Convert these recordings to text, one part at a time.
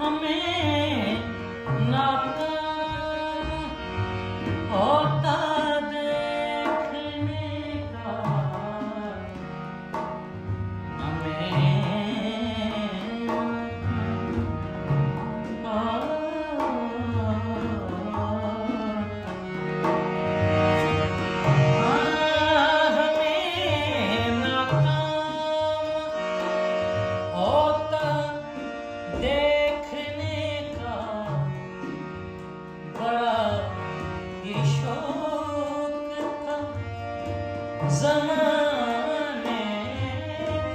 हमें नाकाम होता देखने का, हमें देखने का बड़ा ही शौक था ज़माने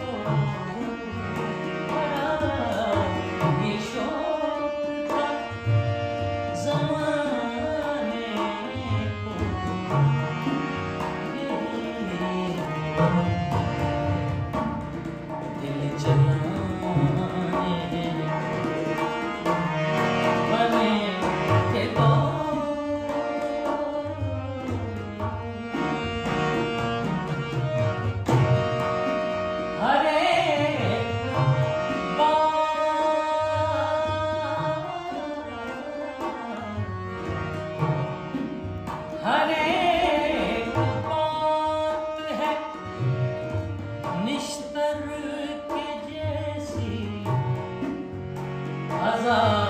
को, बड़ा ही शौक था ज़माने को। दिल जलाने बने थे तो हर एक बात है निश्तर के जैसी आजाद